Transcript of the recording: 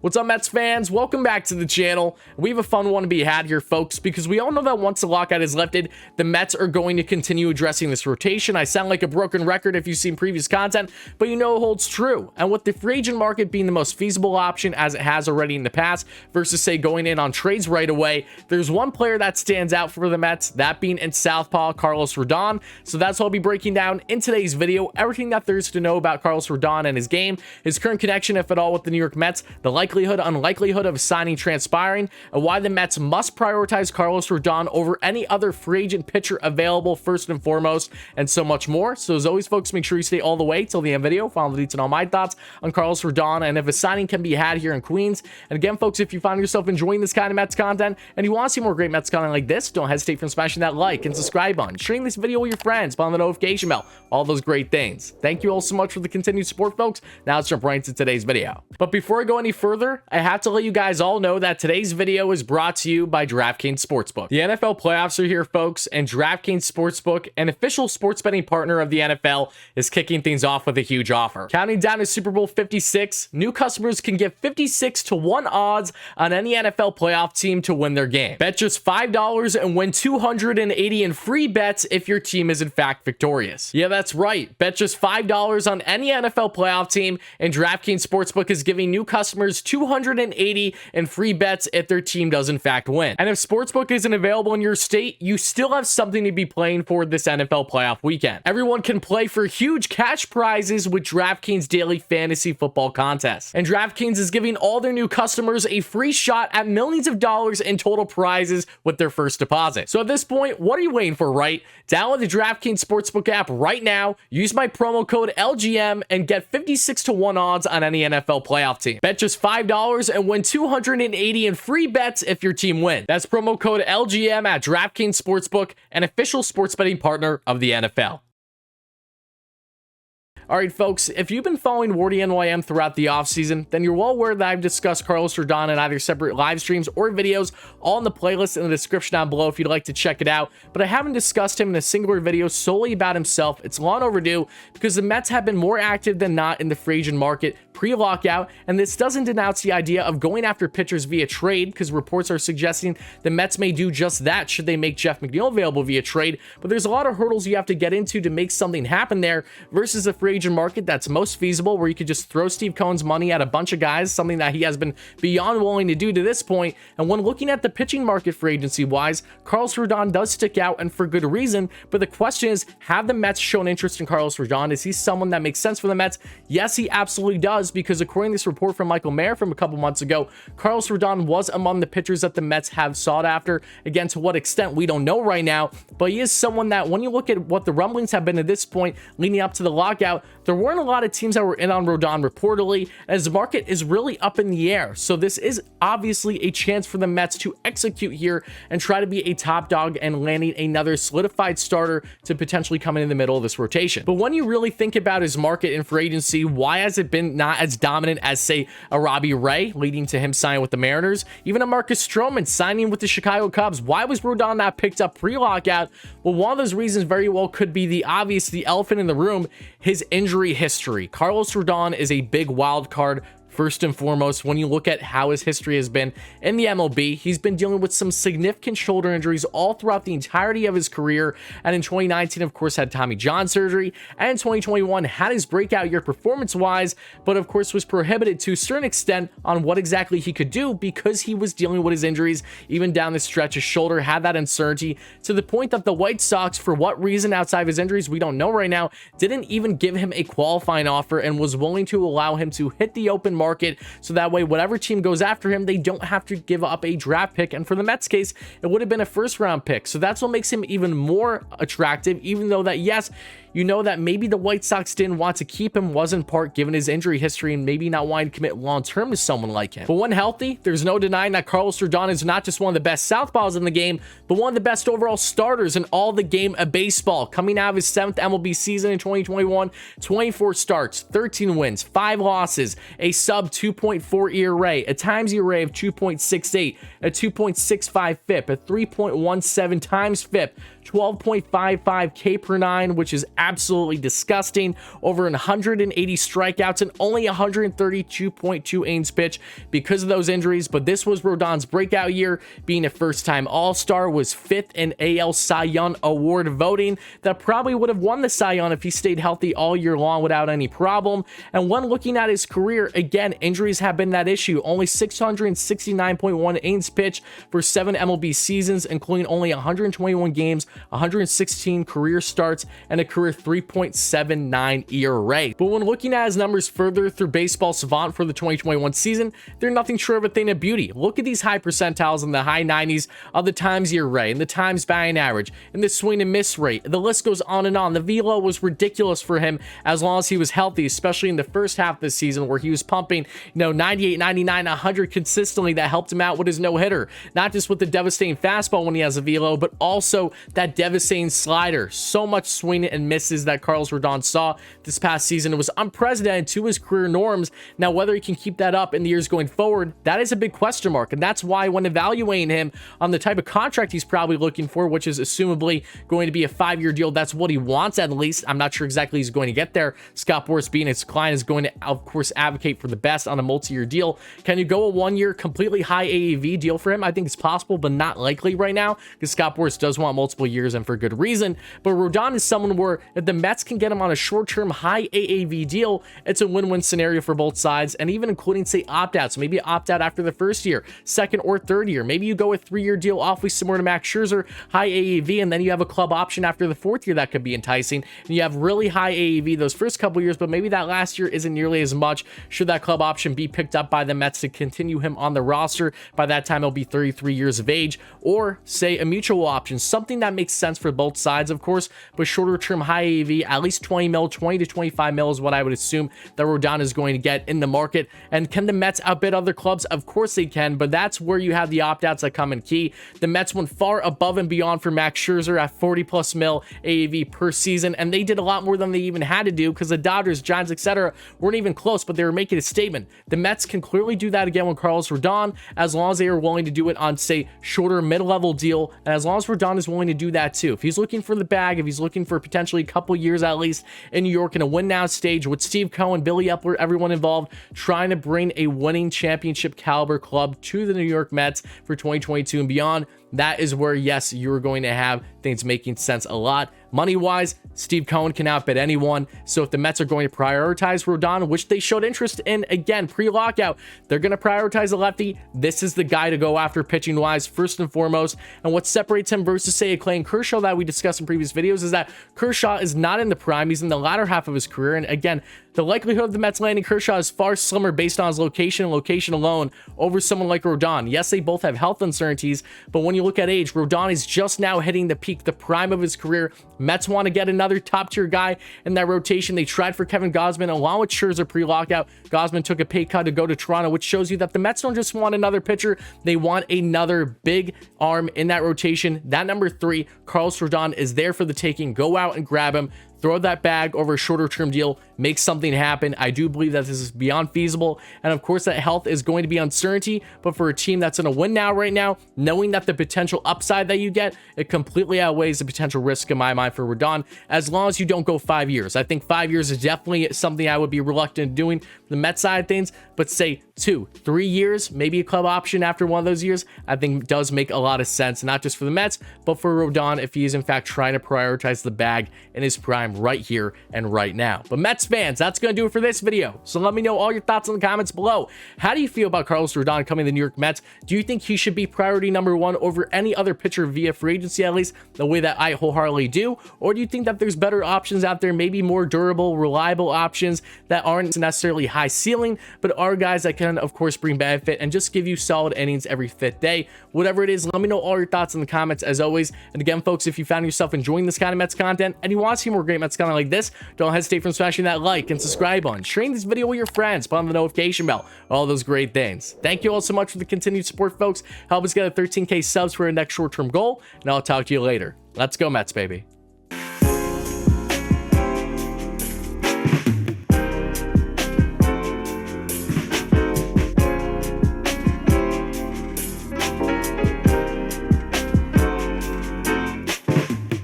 What's up, Mets fans? Welcome back to the channel. We have a fun one to be had here, folks, because we all know that once the lockout is lifted, the Mets are going to continue addressing this rotation. I sound like a broken record if you've seen previous content, but you know it holds true. And with the free agent market being the most feasible option, as it has already in the past, versus, say, going in on trades right away, there's one player that stands out for the Mets, that being in Southpaw, Carlos Rodon. So that's what I'll be breaking down in today's video. Everything that there is to know about Carlos Rodon and his game, his current connection, if at all, with the New York Mets, the likelihood, unlikelihood of signing transpiring, and why the Mets must prioritize Carlos Rodon over any other free agent pitcher available first and foremost, and so much more. So as always, folks, make sure you stay all the way till the end video. Follow the details and all my thoughts on Carlos Rodon and if a signing can be had here in Queens. And again, folks, if you find yourself enjoying this kind of Mets content and you want to see more great Mets content like this, don't hesitate from smashing that like and subscribe button, sharing this video with your friends, on the notification bell, all those great things. Thank you all so much for the continued support, folks. Now let's jump right into today's video. But before I go any further, I have to let you guys all know that today's video is brought to you by DraftKings Sportsbook. The NFL playoffs are here, folks, and DraftKings Sportsbook, an official sports betting partner of the NFL, is kicking things off with a huge offer. Counting down to Super Bowl 56, new customers can get 56-1 odds on any NFL playoff team to win their game. Bet just $5 and win $280 in free bets if your team is in fact victorious. Yeah, that's right. Bet just $5 on any NFL playoff team, and DraftKings Sportsbook is giving new customers $280 in free bets if their team does in fact win. And if Sportsbook isn't available in your state, you still have something to be playing for this NFL playoff weekend. Everyone can play for huge cash prizes with DraftKings Daily Fantasy Football Contest. And DraftKings is giving all their new customers a free shot at millions of dollars in total prizes with their first deposit. So at this point, what are you waiting for, right? Download the DraftKings Sportsbook app right now, use my promo code LGM, and get 56-1 odds on any NFL playoff team. Bet just $5 and win $280 in free bets if your team wins. That's promo code LGM at DraftKings Sportsbook, an official sports betting partner of the NFL. All right, folks, if you've been following WardyNYM throughout the offseason, then you're well aware that I've discussed Carlos Rodon in either separate live streams or videos, all in the playlist in the description down below if you'd like to check it out. But I haven't discussed him in a singular video solely about himself. It's long overdue because the Mets have been more active than not in the free agent market pre-lockout, and this doesn't denounce the idea of going after pitchers via trade, because reports are suggesting the Mets may do just that should they make Jeff McNeil available via trade. But there's a lot of hurdles you have to get into to make something happen there versus a free agent market that's most feasible, where you could just throw Steve Cohen's money at a bunch of guys, something that he has been beyond willing to do to this point. And when looking at the pitching market free agency wise, Carlos Rodon does stick out, and for good reason. But the question is, have the Mets shown interest in Carlos Rodon? Is he someone that makes sense for the Mets? Yes, he absolutely does, because according to this report from Michael Mayer from a couple months ago, Carlos Rodon was among the pitchers that the Mets have sought after. Again, to what extent, we don't know right now, but he is someone that when you look at what the rumblings have been at this point leading up to the lockout, there weren't a lot of teams that were in on Rodon reportedly, as the market is really up in the air. So this is obviously a chance for the Mets to execute here and try to be a top dog and landing another solidified starter to potentially come in the middle of this rotation. But when you really think about his market in free agency, why has it been not as dominant as, say, a Robbie Ray, leading to him signing with the Mariners, even a Marcus Stroman signing with the Chicago Cubs? Why was Rodon not picked up pre-lockout? Well, one of those reasons very well could be the obvious, the elephant in the room, his injury history. Carlos Rodon is a big wild card. First and foremost, when you look at how his history has been in the MLB, he's been dealing with some significant shoulder injuries all throughout the entirety of his career. And in 2019, of course, had Tommy John surgery. And in 2021, had his breakout year performance-wise, but of course was prohibited to a certain extent on what exactly he could do because he was dealing with his injuries. Even down the stretch, his shoulder had that uncertainty to the point that the White Sox, for what reason outside of his injuries, we don't know right now, didn't even give him a qualifying offer and was willing to allow him to hit the open market, so that way whatever team goes after him, they don't have to give up a draft pick. And for the Mets case, it would have been a first round pick. So that's what makes him even more attractive, even though that, yes, you know that maybe the White Sox didn't want to keep him, was in part given his injury history and maybe not wanting to commit long-term to someone like him. But when healthy, there's no denying that Carlos Rodon is not just one of the best southpaws in the game, but one of the best overall starters in all the game of baseball. Coming out of his 7th MLB season in 2021, 24 starts, 13 wins, 5 losses, a sub 2.4 ERA, a times ERA of 2.68, a 2.65 FIP, a 3.17 times FIP, 12.55 K per 9, which is absolutely disgusting. Over 180 strikeouts and only 132.2 innings pitched because of those injuries. But this was Rodon's breakout year, being a first-time All-Star, was 5th in AL Cy Young Award voting. That probably would have won the Cy Young if he stayed healthy all year long without any problem. And when looking at his career, again, injuries have been that issue. Only 669.1 innings pitched for 7 MLB seasons, including only 121 games, 116 career starts, and a career 3.79 ERA. But when looking at his numbers further through Baseball Savant for the 2021 season, they're nothing short of a thing of beauty. Look at these high percentiles in the high 90s of the times ERA and the times batting average and the swing and miss rate. The list goes on and on. The velo was ridiculous for him as long as he was healthy, especially in the first half of the season where he was pumping, 98, 99, 100 consistently. That helped him out with his no-hitter, not just with the devastating fastball when he has a velo, but also that devastating slider. So much swing and misses that Carlos Rodon saw this past season. It was unprecedented to his career norms. Now, whether he can keep that up in the years going forward, that is a big question mark. And that's why when evaluating him on the type of contract he's probably looking for, which is assumably going to be a 5-year deal, that's what he wants at least. I'm not sure exactly he's going to get there. Scott Boras, being his client, is going to, of course, advocate for the best on a multi-year deal. Can you go a 1-year completely high AAV deal for him? I think it's possible, but not likely right now because Scott Boras does want multiple years, and for good reason. But Rodon is someone where if the Mets can get him on a short-term high AAV deal, it's a win-win scenario for both sides, and even including, say, opt-outs. Maybe opt out after the first year, second or third year. Maybe you go a 3-year deal awfully similar to Max Scherzer, high AAV, and then you have a club option after the 4th year that could be enticing. And you have really high AAV those first couple years, but maybe that last year isn't nearly as much should that club option be picked up by the Mets to continue him on the roster. By that time, he'll be 33 years of age. Or, say, a mutual option, something that makes sense for both sides, of course, but shorter term high AAV, at least 20 mil, 20 to 25 mil is what I would assume that Rodon is going to get in the market. And can the Mets outbid other clubs? Of course they can, but that's where you have the opt-outs that come in key. The Mets went far above and beyond for Max Scherzer at 40 plus mil AAV per season, and they did a lot more than they even had to do because the Dodgers, Giants, etc. weren't even close, but they were making a statement. The Mets can clearly do that again with Carlos Rodon, as long as they are willing to do it on, say, shorter mid-level deal, and as long as Rodon is willing to do that too. If he's looking for the bag, if he's looking for potentially a couple years at least in New York in a win-now stage with Steve Cohen, Billy Epler, everyone involved, trying to bring a winning championship caliber club to the New York Mets for 2022 and beyond, that is where, yes, you're going to have things making sense a lot. Money-wise, Steve Cohen can outbid anyone. So if the Mets are going to prioritize Rodon, which they showed interest in, again, pre-lockout, they're going to prioritize the lefty. This is the guy to go after pitching-wise, first and foremost. And what separates him versus, say, a Clayton Kershaw that we discussed in previous videos is that Kershaw is not in the prime. He's in the latter half of his career. And again, the likelihood of the Mets landing Kershaw is far slimmer based on his location and location alone over someone like Rodon. Yes, they both have health uncertainties, but when you look at age, Rodon is just now hitting the peak, the prime of his career. Mets want to get another top-tier guy in that rotation. They tried for Kevin Gausman along with Scherzer pre-lockout. Gausman took a pay cut to go to Toronto, which shows you that the Mets don't just want another pitcher. They want another big arm in that rotation. That number 3, Carlos Rodon, is there for the taking. Go out and grab him. Throw that bag over a shorter term deal, make something happen. I do believe that this is beyond feasible. And of course, that health is going to be uncertainty. But for a team that's in a win now right now, knowing that the potential upside that you get, it completely outweighs the potential risk in my mind for Rodon, as long as you don't go 5 years. I think 5 years is definitely something I would be reluctant doing the Mets side of things. But say 2, 3 years, maybe a club option after one of those years, I think does make a lot of sense, not just for the Mets, but for Rodon if he is in fact trying to prioritize the bag in his prime right here and right now. But Mets fans, that's going to do it for this video. So let me know all your thoughts in the comments below. How do you feel about Carlos Rodon coming to the New York Mets? Do you think he should be priority number 1 over any other pitcher via free agency, at least the way that I wholeheartedly do? Or do you think that there's better options out there, maybe more durable, reliable options that aren't necessarily high ceiling, but are guys that can, of course, bring benefit and just give you solid innings every 5th day? Whatever it is, let me know all your thoughts in the comments as always. And again, folks, if you found yourself enjoying this kind of Mets content and you want to see more great Mets content like this, don't hesitate from smashing that like and subscribe button, sharing this video with your friends, put on the notification bell, all those great things. Thank you all so much for the continued support, folks. Help us get a 13K subs for our next short-term goal, and I'll talk to you later. Let's go Mets, baby.